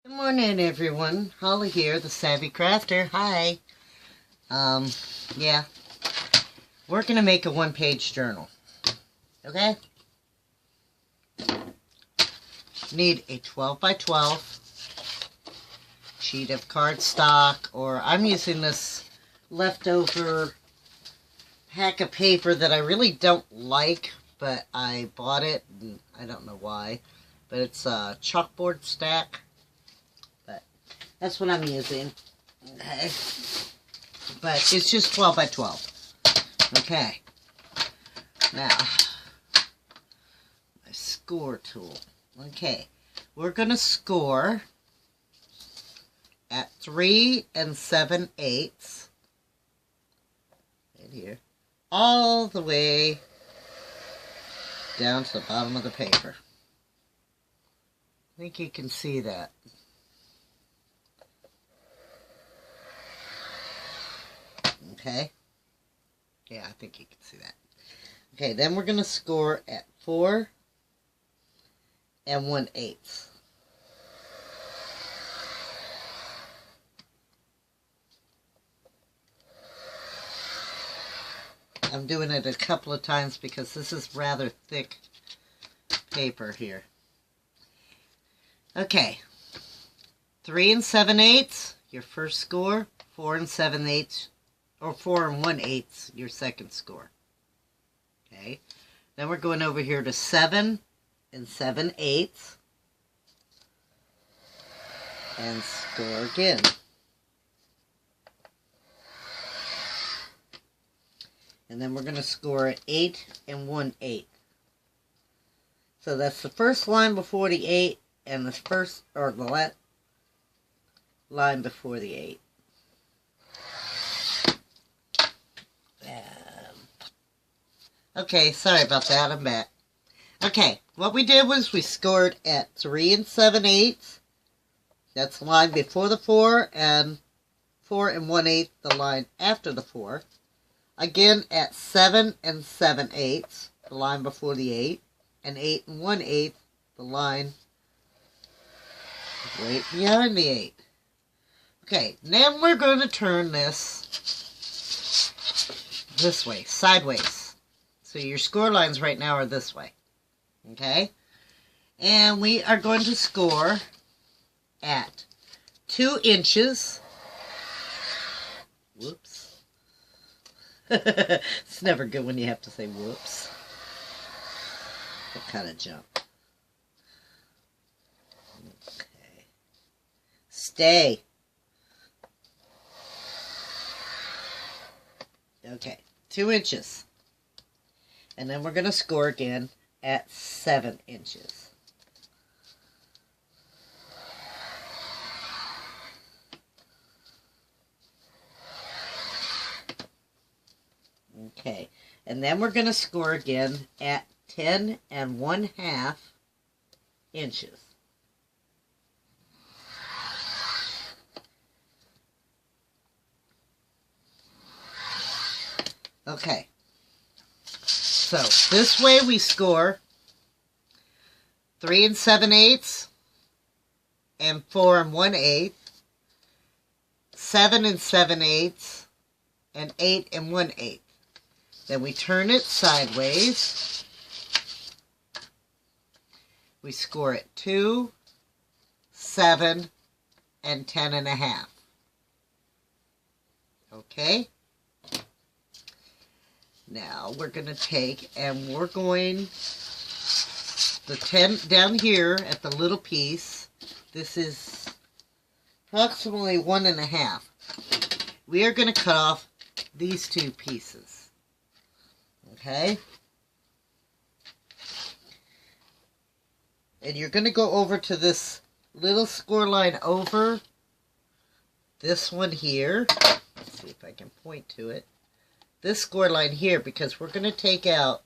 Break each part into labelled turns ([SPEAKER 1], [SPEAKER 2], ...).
[SPEAKER 1] Good morning, everyone. Holly here, the Savvy Crafter. Hi. Yeah. We're going to make a one-page journal. Okay? Need a 12 by 12 sheet of cardstock, or I'm using this leftover pack of paper that I really don't like, but I bought it, and I don't know why. But it's a chalkboard stack. That's what I'm using. Okay. But it's just 12 by 12. Okay. Now, my score tool. Okay. We're going to score at 3 7/8. Right here. All the way down to the bottom of the paper. I think you can see that. Okay. Yeah, I think you can see that. Okay, then we're going to score at 4 1/8. I'm doing it a couple of times because this is rather thick paper here. Okay. 3 7/8, your first score. 4 7/8. Or 4 1/8, your second score. Okay. Then we're going over here to 7 7/8. And score again. And then we're going to score at 8 1/8. So that's the first line before the 8 and the first, or the last line before the 8. Okay, sorry about that. I'm back. Okay, what we did was we scored at 3 7/8. That's the line before the 4, and 4 1/8, the line after the 4. Again at 7 7/8, the line before the 8, and 8 1/8, the line right behind the 8. Okay, then we're going to turn this way, sideways. So your score lines right now are this way. Okay? And we are going to score at 2 inches. Whoops. It's never good when you have to say whoops. What kind of jump? Okay. Stay. Okay. 2 inches. And then we're going to score again at 7 inches. Okay. And then we're going to score again at 10 1/2 inches. Okay. So, this way we score 3 7/8 and 4 1/8, 7 7/8, and 8 1/8. Then we turn it sideways. We score at 2, 7, and 10 1/2. Okay? Now we're going to take, and we're going the 10 down here at the little piece. This is approximately 1 1/2. We are going to cut off these 2 pieces. Okay? And you're going to go over to this little score line over this one here. Let's see if I can point to it. This score line here, because we're going to take out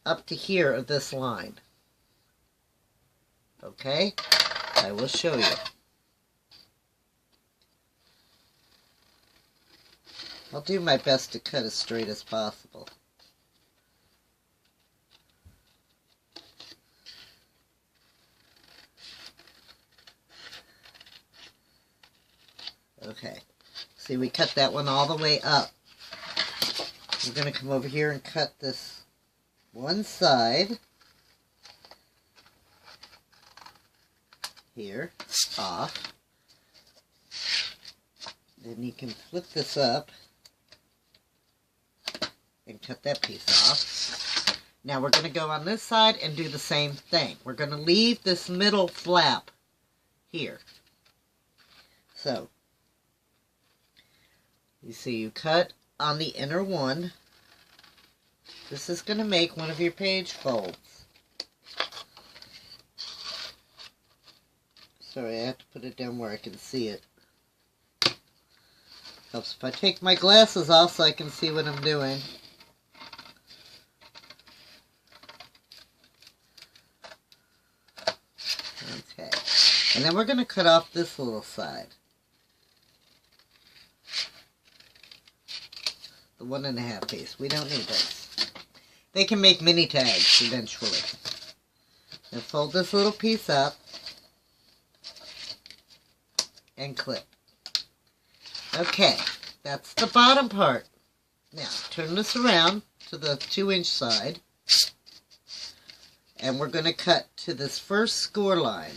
[SPEAKER 1] up to here of this line. Okay? I will show you. I'll do my best to cut as straight as possible. Okay. See, we cut that one all the way up. We're going to come over here and cut this one side here off. Then you can flip this up and cut that piece off. Now we're going to go on this side and do the same thing. We're going to leave this middle flap here. So, you see, you cut on the inner one. This is going to make one of your page folds. Sorry, I have to put it down where I can see it. Helps if I take my glasses off so I can see what I'm doing. Okay. And then we're going to cut off this little side. The 1.5 piece. We don't need this. They can make mini tags eventually. Now fold this little piece up and clip. Okay, that's the bottom part. Now turn this around to the 2-inch side, and we're going to cut to this first score line.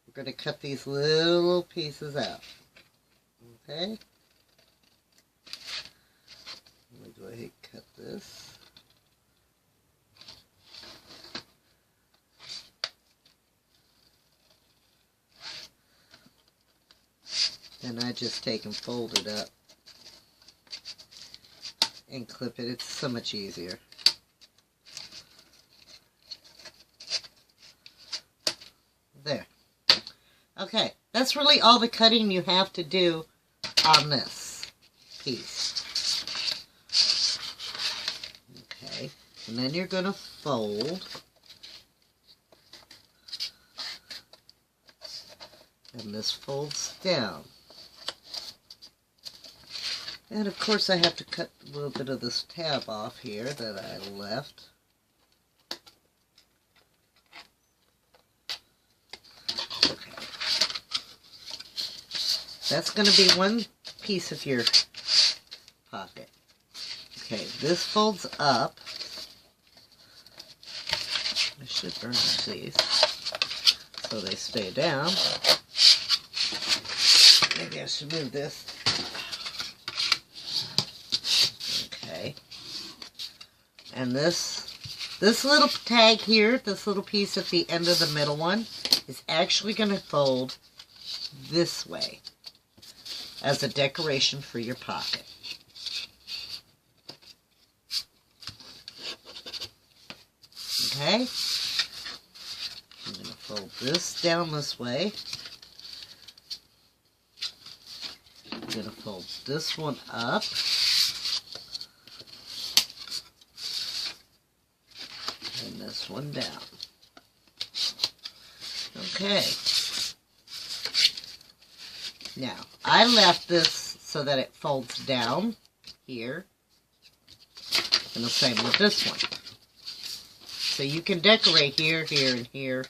[SPEAKER 1] We're going to cut these little pieces out. Okay? Let me go ahead and cut this. And I just take and fold it up and clip it. It's so much easier. There. Okay, that's really all the cutting you have to do on this piece. Okay, and then you're going to fold. And this folds down. And of course I have to cut a little bit of this tab off here that I left. Okay. That's going to be one piece of your pocket. Okay, this folds up. I should burnish these so they stay down. Maybe I should move this. Okay. And this little tag here, this little piece at the end of the middle one, is actually going to fold this way as a decoration for your pocket. Okay? I'm going to fold this down this way. I'm going to fold this one up. And this one down. Okay. Now, I left this so that it folds down here. And the same with this one. So you can decorate here, here, and here.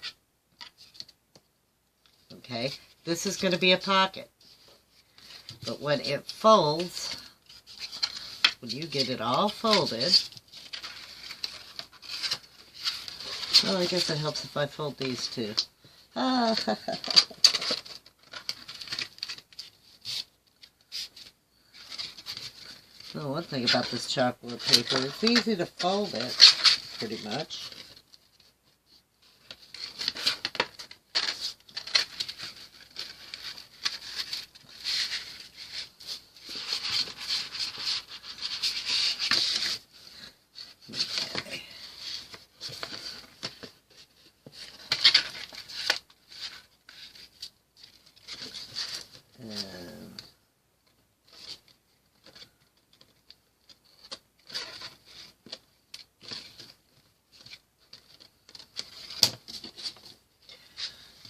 [SPEAKER 1] Okay. This is going to be a pocket. But when it folds, when you get it all folded, well, I guess it helps if I fold these too. Oh, one thing about this chocolate paper, it's easy to fold it, pretty much.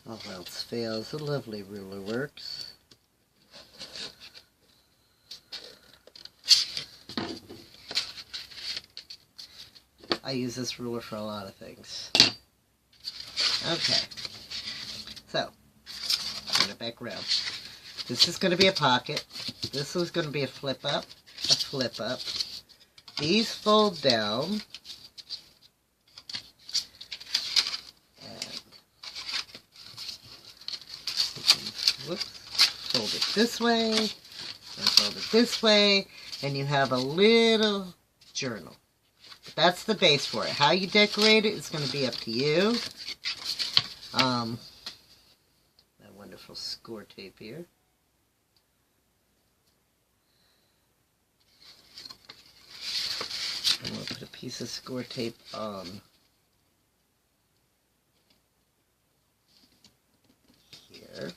[SPEAKER 1] All else fails, a lovely ruler works. I use this ruler for a lot of things. Okay, so turn it back around. This is going to be a pocket. This is going to be a flip up. A flip up. These fold down. And you can, whoops, fold it this way. And fold it this way. And you have a little journal. But that's the base for it. How you decorate it is going to be up to you. That wonderful score tape here. I'm going to put a piece of score tape on here.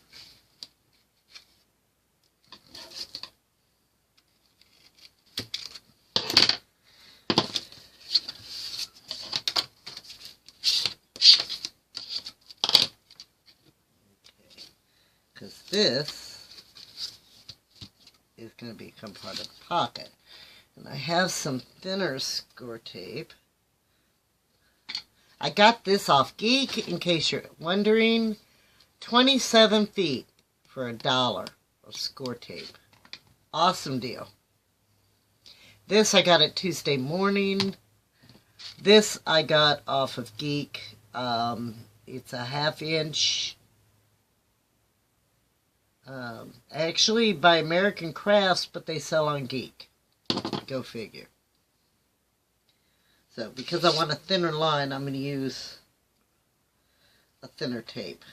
[SPEAKER 1] Because this is going to become part of the pocket. And I have some thinner score tape. I got this off Geek, in case you're wondering. 27 feet for $1 of score tape. Awesome deal. This I got at Tuesday Morning. This I got off of Geek. It's a 1/2 inch. Actually by American Crafts, but they sell on Geek. Go figure. So, because I want a thinner line, I'm going to use a thinner tape.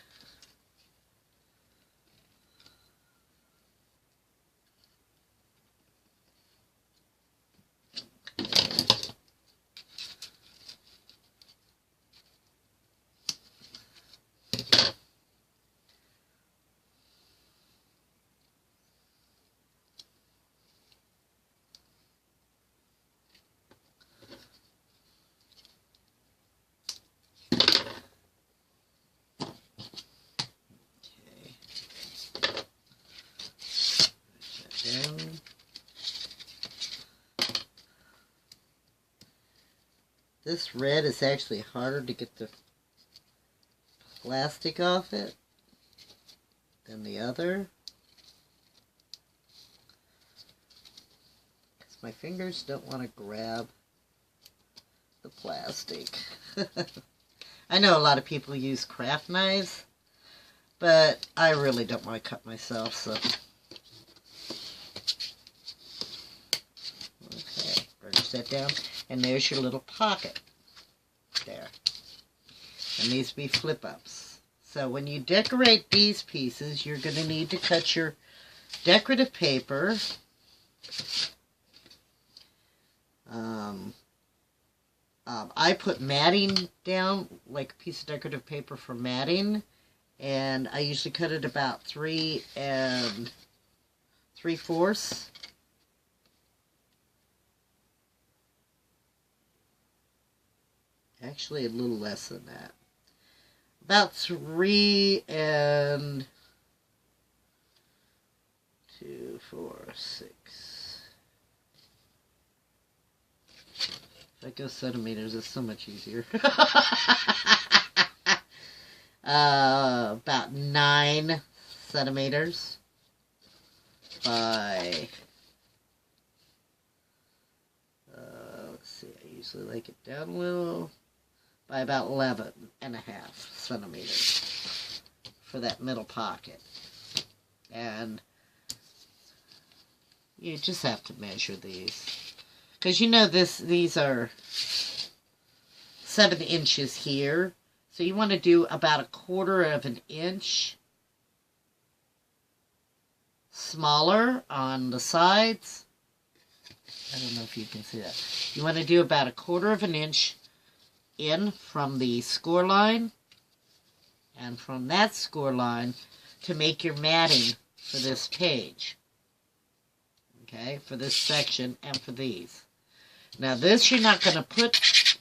[SPEAKER 1] This red is actually harder to get the plastic off it than the other. Because my fingers don't want to grab the plastic. I know a lot of people use craft knives, but I really don't want to cut myself, so. Okay, burnish that down. And there's your little pocket there. And these be flip-ups. So when you decorate these pieces, you're going to need to cut your decorative paper. I put matting down, like a piece of decorative paper for matting. And I usually cut it about 3 3/4. Actually, a little less than that. About 3 and 2, 4, 6. If I go centimeters, it's so much easier. About 9 centimeters by, let's see, I usually like it down a little, by about 11.5 centimeters for that middle pocket. And you just have to measure these. Because you know these are 7 inches here. So you want to do about 1/4 of an inch smaller on the sides. I don't know if you can see that. You want to do about 1/4 of an inch in from the score line, and from that score line to make your matting for this page. Okay, for this section and for these. Now this you're not going to put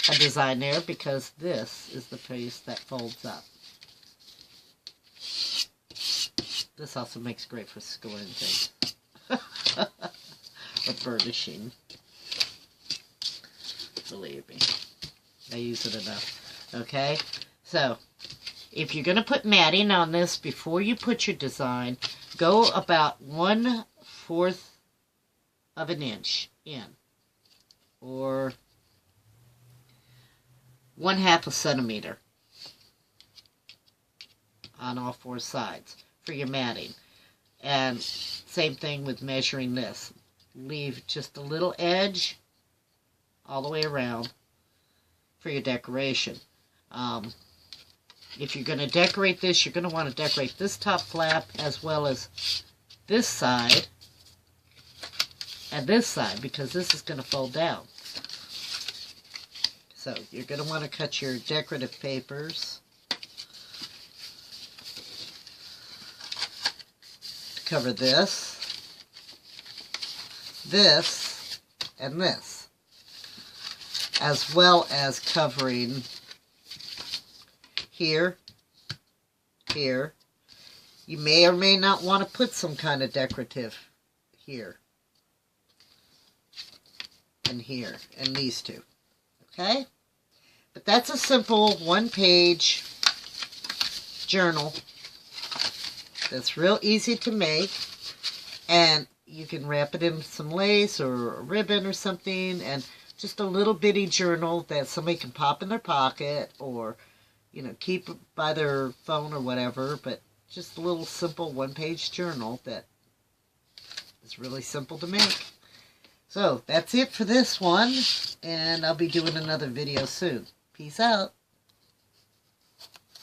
[SPEAKER 1] a design there because this is the piece that folds up. This also makes great for scoring things. Or burnishing. Believe me. I use it enough. Okay? So, if you're going to put matting on this before you put your design, go about 1/4 of an inch in, or 1/2 centimeter on all 4 sides for your matting. And same thing with measuring this. Leave just a little edge all the way around for your decoration. If you're going to decorate this, you're going to want to decorate this top flap as well as this side and this side, because this is going to fold down. So you're going to want to cut your decorative papers to cover this, this, and this, as well as covering here, here. You may or may not want to put some kind of decorative here, and here, and these two. Okay? But that's a simple 1-page journal that's real easy to make, and you can wrap it in some lace or a ribbon or something, and just a little bitty journal that somebody can pop in their pocket, or keep by their phone or whatever, but just a little simple 1-page journal that is really simple to make. So that's it for this one, and I'll be doing another video soon. Peace out.